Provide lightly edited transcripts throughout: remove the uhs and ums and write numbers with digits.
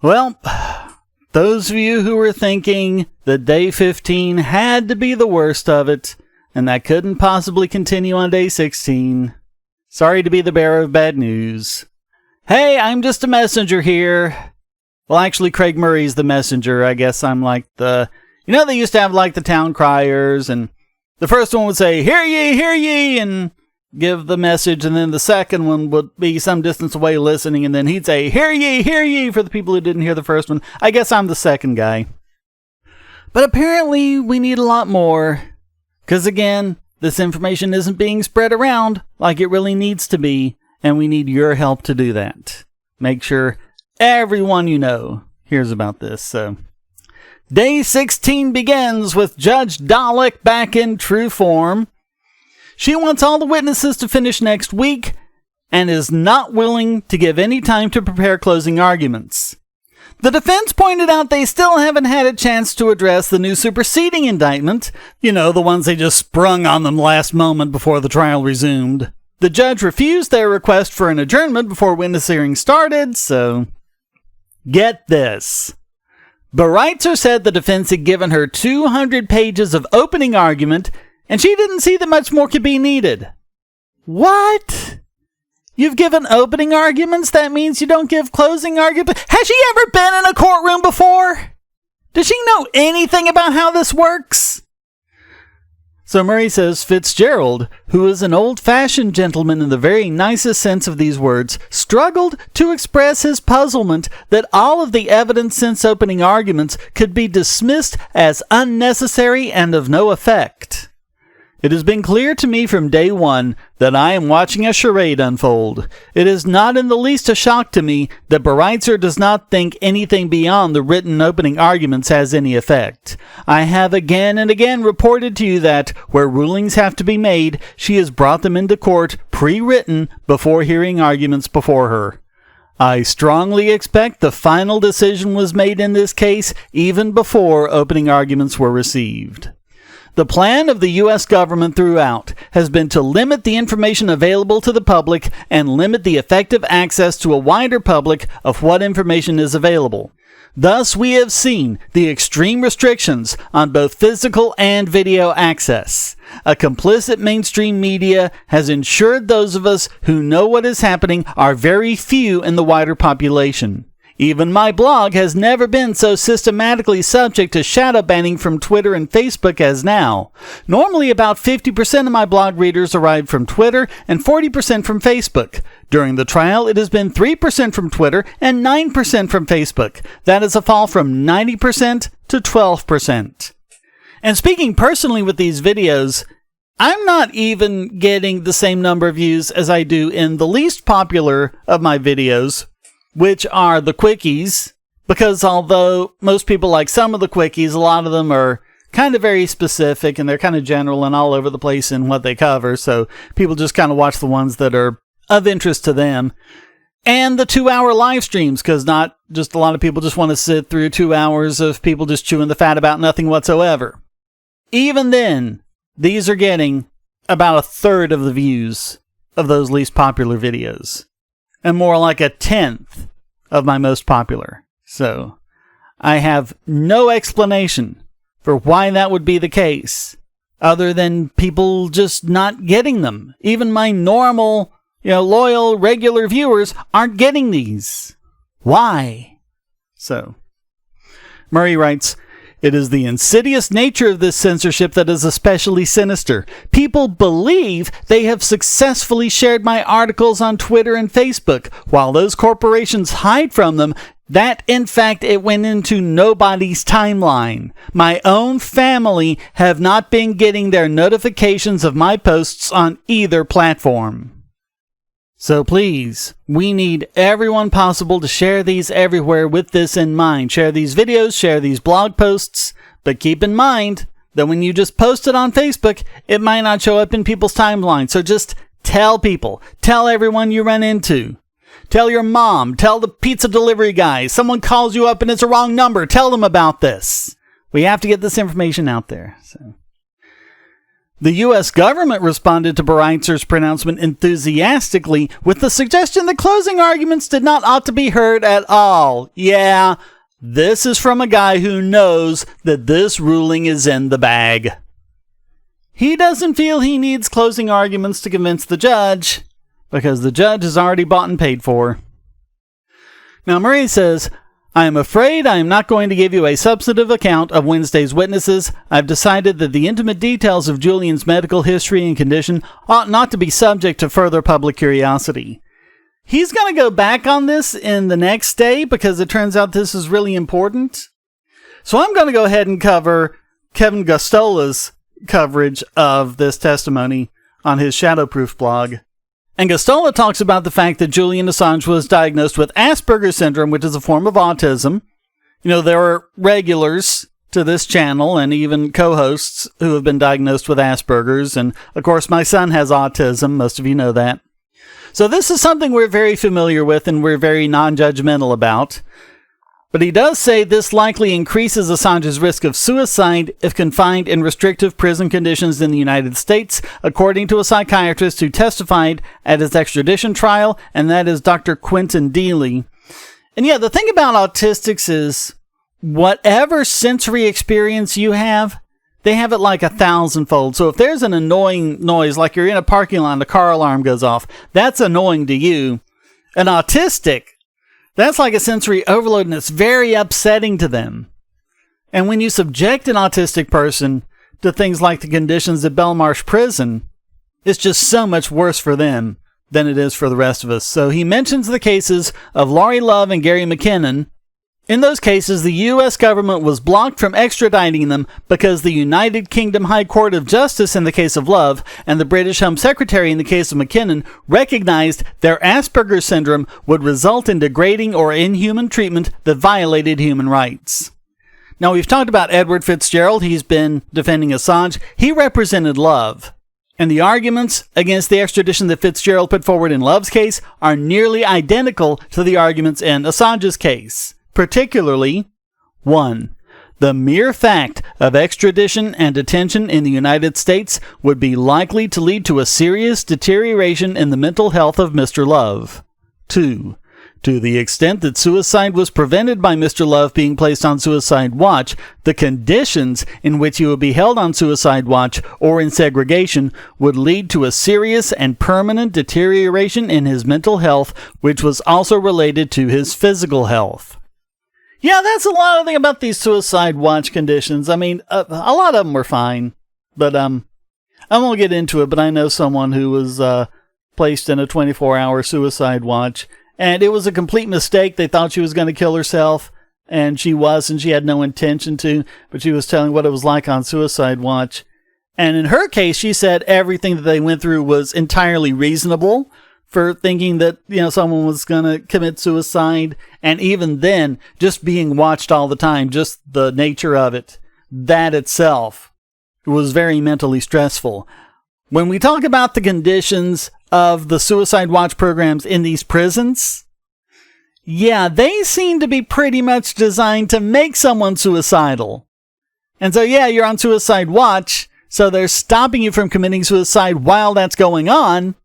Well, those of you who were thinking that day 15 had to be the worst of it, and that couldn't possibly continue on day 16, sorry to be the bearer of bad news. Hey, I'm just a messenger here. Well, actually, Craig Murray's the messenger. I guess I'm like the... You know, they used to have like the town criers, and the first one would say, hear ye, and give the message, and then the second one would be some distance away listening, and then he'd say, hear ye, for the people who didn't hear the first one. I guess I'm the second guy. But apparently, we need a lot more, because again, this information isn't being spread around like it really needs to be, and we need your help to do that. Make sure everyone you know hears about this, so... Day 16 begins with Judge Dalek back in true form. She wants all the witnesses to finish next week and is not willing to give any time to prepare closing arguments. The defense pointed out they still haven't had a chance to address the new superseding indictment. You know, the ones they just sprung on them last moment before the trial resumed. The judge refused their request for an adjournment before witness hearing started, so... Get this. Bereitzer said the defense had given her 200 pages of opening argument, and she didn't see that much more could be needed. What? You've given opening arguments? That means you don't give closing arguments? Has she ever been in a courtroom before? Does she know anything about how this works? So Murray says Fitzgerald, who is an old-fashioned gentleman in the very nicest sense of these words, struggled to express his puzzlement that all of the evidence since opening arguments could be dismissed as unnecessary and of no effect. It has been clear to me from day one that I am watching a charade unfold. It is not in the least a shock to me that Bereitzer does not think anything beyond the written opening arguments has any effect. I have again and again reported to you that, where rulings have to be made, she has brought them into court pre-written before hearing arguments before her. I strongly expect the final decision was made in this case even before opening arguments were received. The plan of the U.S. government throughout has been to limit the information available to the public and limit the effective access to a wider public of what information is available. Thus, we have seen the extreme restrictions on both physical and video access. A complicit mainstream media has ensured those of us who know what is happening are very few in the wider population. Even my blog has never been so systematically subject to shadow banning from Twitter and Facebook as now. Normally, about 50% of my blog readers arrive from Twitter and 40% from Facebook. During the trial, it has been 3% from Twitter and 9% from Facebook. That is a fall from 90% to 12%. And speaking personally with these videos, I'm not even getting the same number of views as I do in the least popular of my videos, which are the quickies, because although most people like some of the quickies, a lot of them are kind of very specific and they're kind of general and all over the place in what they cover, so people just kind of watch the ones that are of interest to them. And the 2-hour live streams, because not just a lot of people just want to sit through 2 hours of people just chewing the fat about nothing whatsoever. Even then, these are getting about a third of the views of those least popular videos. And more like a tenth of my most popular. So, I have no explanation for why that would be the case, other than people just not getting them. Even my normal, loyal, regular viewers aren't getting these. Why? So, Murray writes, it is the insidious nature of this censorship that is especially sinister. People believe they have successfully shared my articles on Twitter and Facebook, while those corporations hide from them that, in fact, it went into nobody's timeline. My own family have not been getting their notifications of my posts on either platform. So please, we need everyone possible to share these everywhere with this in mind. Share these videos, share these blog posts, but keep in mind that when you just post it on Facebook, it might not show up in people's timelines. So just tell people, tell everyone you run into. Tell your mom, tell the pizza delivery guy. Someone calls you up and it's a wrong number, tell them about this. We have to get this information out there. So. The U.S. government responded to Breitzer's pronouncement enthusiastically with the suggestion that closing arguments did not ought to be heard at all. Yeah, this is from a guy who knows that this ruling is in the bag. He doesn't feel he needs closing arguments to convince the judge, because the judge is already bought and paid for. Now, Murray says, I am afraid I am not going to give you a substantive account of Wednesday's witnesses. I've decided that the intimate details of Julian's medical history and condition ought not to be subject to further public curiosity. He's going to go back on this in the next day because it turns out this is really important. So I'm going to go ahead and cover Kevin Gostola's coverage of this testimony on his Shadowproof blog. And Gostola talks about the fact that Julian Assange was diagnosed with Asperger's syndrome, which is a form of autism. You know, there are regulars to this channel and even co-hosts who have been diagnosed with Asperger's. And, of course, my son has autism. Most of you know that. So this is something we're very familiar with and we're very non-judgmental about. But he does say this likely increases Assange's risk of suicide if confined in restrictive prison conditions in the United States, according to a psychiatrist who testified at his extradition trial, and that is Dr. Quentin Deely. And yeah, the thing about autistics is whatever sensory experience you have, they have it like 1,000-fold. So if there's an annoying noise, like you're in a parking lot and the car alarm goes off, that's annoying to you. An autistic, that's like a sensory overload, and it's very upsetting to them. And when you subject an autistic person to things like the conditions at Belmarsh Prison, it's just so much worse for them than it is for the rest of us. So he mentions the cases of Laurie Love and Gary McKinnon. In those cases, the U.S. government was blocked from extraditing them because the United Kingdom High Court of Justice in the case of Love and the British Home Secretary in the case of McKinnon recognized their Asperger's syndrome would result in degrading or inhuman treatment that violated human rights. Now, we've talked about Edward Fitzgerald. He's been defending Assange. He represented Love. And the arguments against the extradition that Fitzgerald put forward in Love's case are nearly identical to the arguments in Assange's case. Particularly, 1. The mere fact of extradition and detention in the United States would be likely to lead to a serious deterioration in the mental health of Mr. Love. 2. To the extent that suicide was prevented by Mr. Love being placed on suicide watch, the conditions in which he would be held on suicide watch or in segregation would lead to a serious and permanent deterioration in his mental health, which was also related to his physical health. Yeah, that's a lot of thing about these suicide watch conditions. I mean, a lot of them were fine, but I won't get into it, but I know someone who was placed in a 24-hour suicide watch, and it was a complete mistake. They thought she was going to kill herself, and she wasn't. She had no intention to, but she was telling what it was like on suicide watch. And in her case, she said everything that they went through was entirely reasonable for thinking that, you know, someone was going to commit suicide. And even then, just being watched all the time, just the nature of it, that itself was very mentally stressful. When we talk about the conditions of the suicide watch programs in these prisons, yeah, they seem to be pretty much designed to make someone suicidal. And so, yeah, you're on suicide watch, so they're stopping you from committing suicide while that's going on.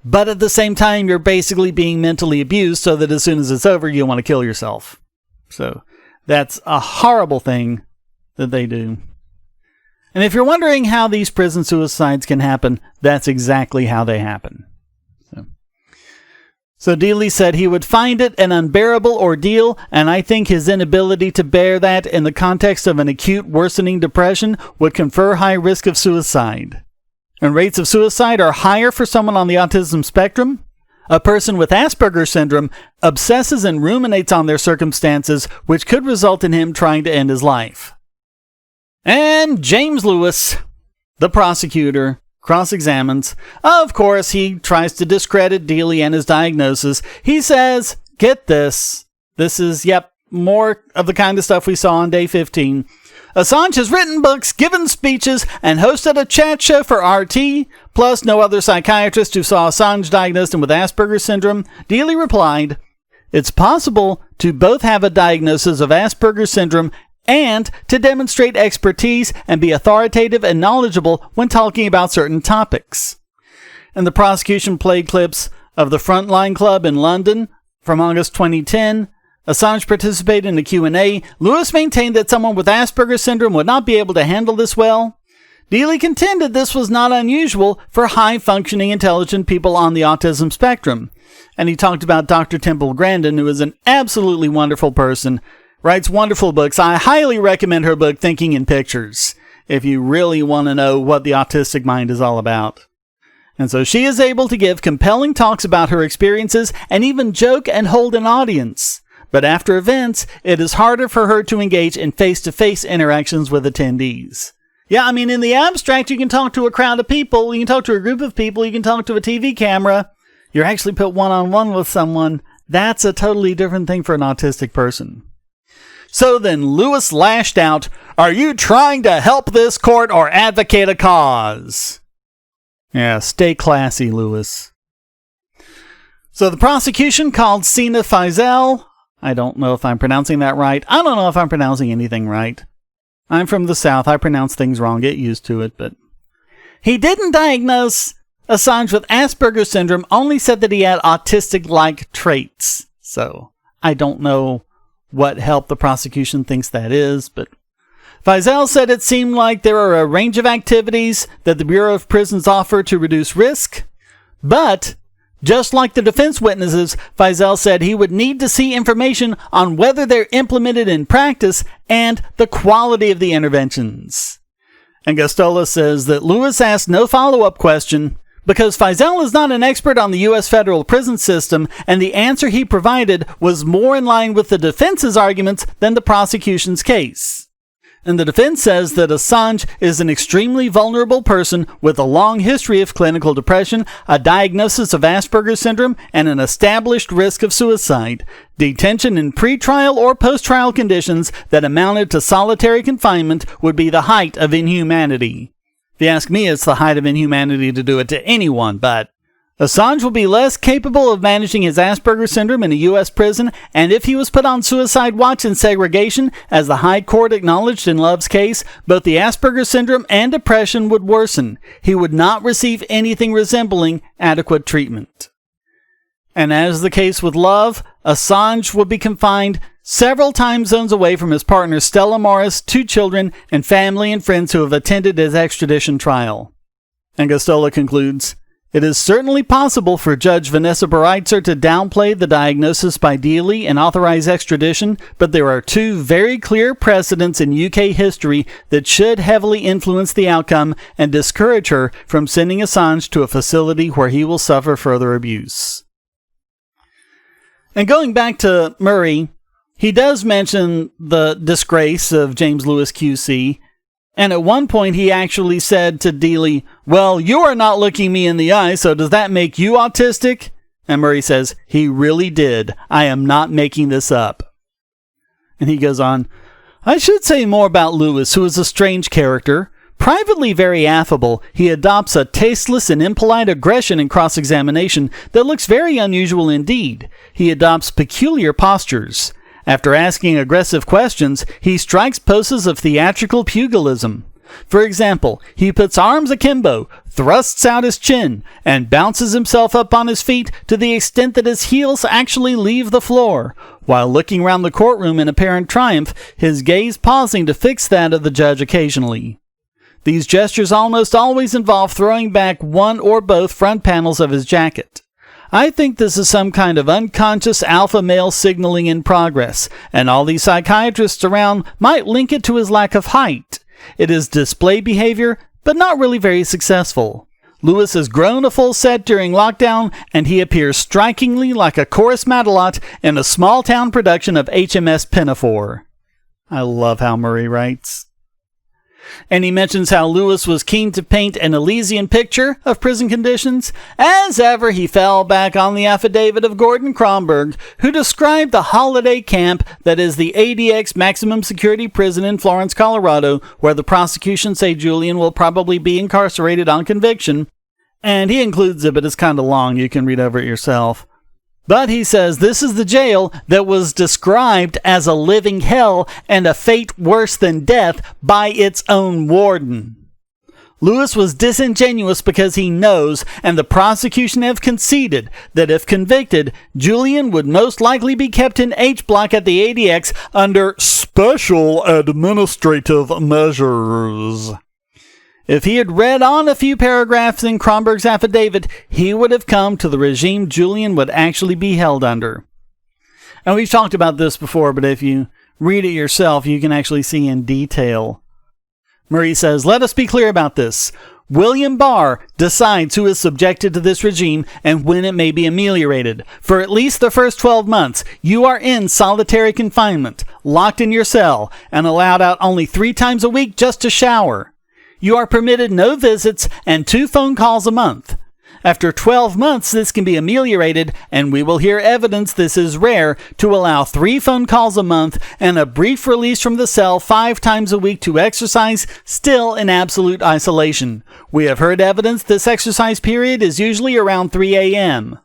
But at the same time, you're basically being mentally abused so that as soon as it's over, you want to kill yourself. So that's a horrible thing that they do. And if you're wondering how these prison suicides can happen, that's exactly how they happen. So Deely said he would find it an unbearable ordeal, and I think his inability to bear that in the context of an acute worsening depression would confer high risk of suicide. And rates of suicide are higher for someone on the autism spectrum. A person with Asperger's syndrome obsesses and ruminates on their circumstances, which could result in him trying to end his life. And James Lewis, the prosecutor, cross-examines. Of course, he tries to discredit Deely and his diagnosis. He says, get this. This is, more of the kind of stuff we saw on day 15. Assange has written books, given speeches, and hosted a chat show for RT, plus no other psychiatrist who saw Assange diagnosed him with Asperger's syndrome. Deely replied, it's possible to both have a diagnosis of Asperger's syndrome and to demonstrate expertise and be authoritative and knowledgeable when talking about certain topics. And the prosecution played clips of the Frontline Club in London from August 2010. Assange participated in a Q&A. Lewis maintained that someone with Asperger's syndrome would not be able to handle this well. Dealey contended this was not unusual for high-functioning, intelligent people on the autism spectrum. And he talked about Dr. Temple Grandin, who is an absolutely wonderful person, writes wonderful books. I highly recommend her book, Thinking in Pictures, if you really want to know what the autistic mind is all about. And so she is able to give compelling talks about her experiences and even joke and hold an audience. But after events, it is harder for her to engage in face-to-face interactions with attendees. Yeah, I mean, in the abstract, you can talk to a crowd of people, you can talk to a group of people, you can talk to a TV camera. You're actually put one-on-one with someone. That's a totally different thing for an autistic person. So then Lewis lashed out, "Are you trying to help this court or advocate a cause?" Yeah, stay classy, Lewis. So the prosecution called Sina Faisal. I don't know if I'm pronouncing that right. I don't know if I'm pronouncing anything right. I'm from the South. I pronounce things wrong. Get used to it. But he didn't diagnose Assange with Asperger's syndrome, only said that he had autistic-like traits. So I don't know what help the prosecution thinks that is, but Faisal said it seemed like there are a range of activities that the Bureau of Prisons offer to reduce risk, but just like the defense witnesses, Faisal said he would need to see information on whether they're implemented in practice and the quality of the interventions. And Gostola says that Lewis asked no follow-up question because Faisal is not an expert on the U.S. federal prison system, and the answer he provided was more in line with the defense's arguments than the prosecution's case. And the defense says that Assange is an extremely vulnerable person with a long history of clinical depression, a diagnosis of Asperger's syndrome, and an established risk of suicide. Detention in pre-trial or post-trial conditions that amounted to solitary confinement would be the height of inhumanity. If you ask me, it's the height of inhumanity to do it to anyone, but Assange will be less capable of managing his Asperger's syndrome in a U.S. prison, and if he was put on suicide watch and segregation, as the High Court acknowledged in Love's case, both the Asperger's syndrome and depression would worsen. He would not receive anything resembling adequate treatment. And as the case with Love, Assange would be confined several time zones away from his partner Stella Morris, 2 children, and family and friends who have attended his extradition trial. And Gostola concludes, "It is certainly possible for Judge Vanessa Bereitzer to downplay the diagnosis by Dealey and authorize extradition, but there are 2 very clear precedents in UK history that should heavily influence the outcome and discourage her from sending Assange to a facility where he will suffer further abuse." And going back to Murray, he does mention the disgrace of James Lewis QC, and at one point he actually said to Dealey, "Well, you are not looking me in the eye, so does that make you autistic?" And Murray says, "He really did. I am not making this up." And he goes on, "I should say more about Lewis, who is a strange character. Privately very affable, he adopts a tasteless and impolite aggression in cross-examination that looks very unusual indeed. He adopts peculiar postures. After asking aggressive questions, he strikes poses of theatrical pugilism. For example, he puts arms akimbo, thrusts out his chin, and bounces himself up on his feet to the extent that his heels actually leave the floor, while looking round the courtroom in apparent triumph, his gaze pausing to fix that of the judge occasionally. These gestures almost always involve throwing back one or both front panels of his jacket. I think this is some kind of unconscious alpha male signaling in progress, and all these psychiatrists around might link it to his lack of height. It is display behavior, but not really very successful. Lewis has grown a full set during lockdown, and he appears strikingly like a chorus Madelot in a small-town production of HMS Pinafore." I love how Murray writes. And he mentions how Lewis was keen to paint an Elysian picture of prison conditions. As ever, he fell back on the affidavit of Gordon Kromberg, who described the holiday camp that is the ADX maximum security prison in Florence, Colorado, where the prosecution say Julian will probably be incarcerated on conviction. And he includes it, but it's kind of long. You can read over it yourself. But he says this is the jail that was described as a living hell and a fate worse than death by its own warden. Lewis was disingenuous because he knows, and the prosecution have conceded, that if convicted, Julian would most likely be kept in H Block at the ADX under special administrative measures. If he had read on a few paragraphs in Kronberg's affidavit, he would have come to the regime Julian would actually be held under. And we've talked about this before, but if you read it yourself, you can actually see in detail. Murray says, let us be clear about this. William Barr decides who is subjected to this regime and when it may be ameliorated. For at least the first 12 months, you are in solitary confinement, locked in your cell, and allowed out only 3 times a week just to shower. You are permitted no visits and 2 phone calls a month. After 12 months, this can be ameliorated, and we will hear evidence this is rare, to allow 3 phone calls a month and a brief release from the cell 5 times a week to exercise, still in absolute isolation. We have heard evidence this exercise period is usually around 3 a.m.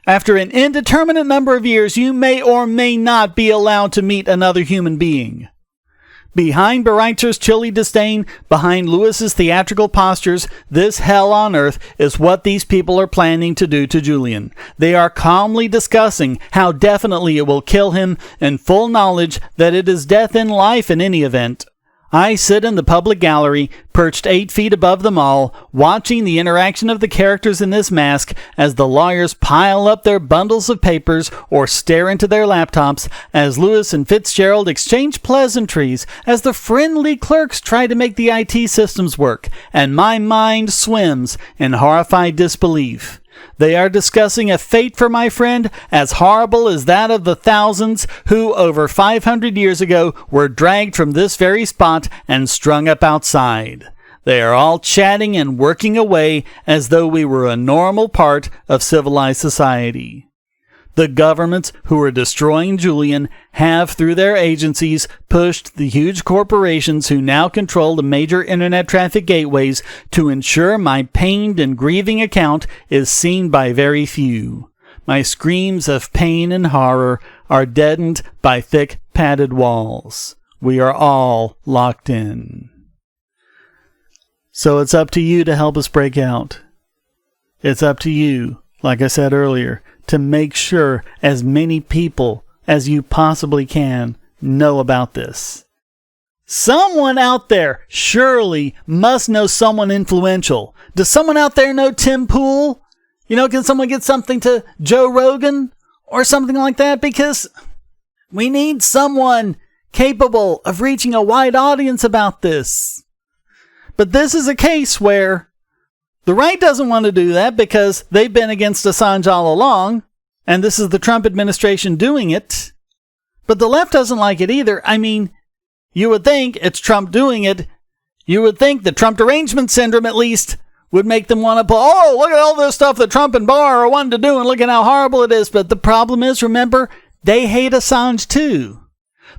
After an indeterminate number of years, you may or may not be allowed to meet another human being. Behind Bereitzer's chilly disdain, behind Lewis's theatrical postures, this hell on earth is what these people are planning to do to Julian. They are calmly discussing how definitely it will kill him, in full knowledge that it is death in life in any event. I sit in the public gallery, perched 8 feet above them all, watching the interaction of the characters in this mask as the lawyers pile up their bundles of papers or stare into their laptops, as Lewis and Fitzgerald exchange pleasantries, as the friendly clerks try to make the IT systems work, and my mind swims in horrified disbelief. They are discussing a fate for my friend as horrible as that of the thousands who, over 500 years ago, were dragged from this very spot and strung up outside. They are all chatting and working away as though we were a normal part of civilized society. The governments who are destroying Julian have, through their agencies, pushed the huge corporations who now control the major internet traffic gateways to ensure my pained and grieving account is seen by very few. My screams of pain and horror are deadened by thick padded walls. We are all locked in. So it's up to you to help us break out. It's up to you, like I said earlier, to make sure as many people as you possibly can know about this. Someone out there surely must know someone influential. Does someone out there know Tim Pool? Can someone get something to Joe Rogan or something like that? Because we need someone capable of reaching a wide audience about this. But this is a case where the right doesn't want to do that because they've been against Assange all along, and this is the Trump administration doing it. But the left doesn't like it either. I mean, you would think it's Trump doing it. You would think the Trump derangement syndrome, at least, would make them want to pull, oh, look at all this stuff that Trump and Barr are wanting to do, and look at how horrible it is. But the problem is, remember, they hate Assange too.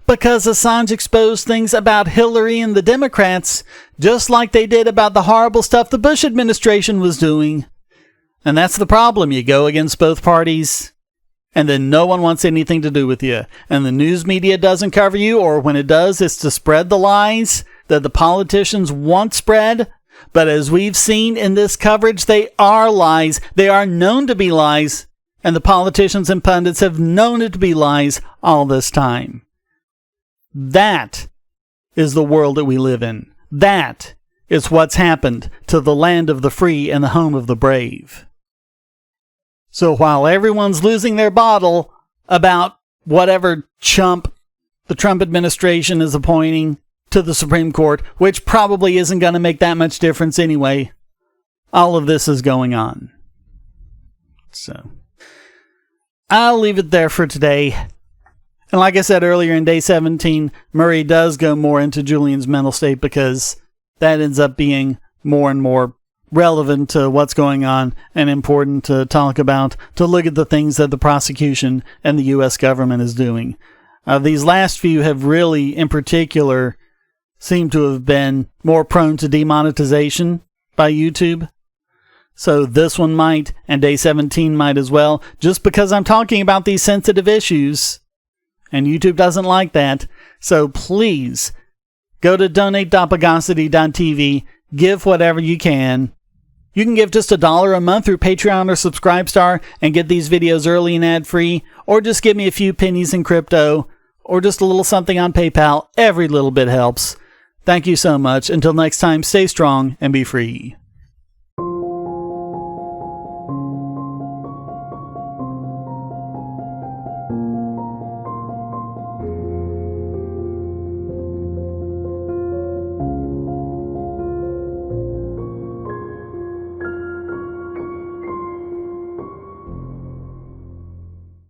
Because Assange exposed things about Hillary and the Democrats, just like they did about the horrible stuff the Bush administration was doing. And that's the problem. You go against both parties, and then no one wants anything to do with you. And the news media doesn't cover you, or when it does, it's to spread the lies that the politicians want spread. But as we've seen in this coverage, they are lies. They are known to be lies, and the politicians and pundits have known it to be lies all this time. That is the world that we live in. That is what's happened to the land of the free and the home of the brave. So while everyone's losing their bottle about whatever chump the Trump administration is appointing to the Supreme Court, which probably isn't going to make that much difference anyway, all of this is going on. So I'll leave it there for today. And like I said earlier, in day 17, Murray does go more into Julian's mental state because that ends up being more and more relevant to what's going on and important to talk about, to look at the things that the prosecution and the U.S. government is doing. These last few have really, in particular, seemed to have been more prone to demonetization by YouTube. So this one might, and day 17 might as well, just because I'm talking about these sensitive issues. And YouTube doesn't like that. So please, go to donate.bogosity.tv, give whatever you can. You can give just $1 a month through Patreon or Subscribestar and get these videos early and ad-free, or just give me a few pennies in crypto, or just a little something on PayPal. Every little bit helps. Thank you so much. Until next time, stay strong and be free.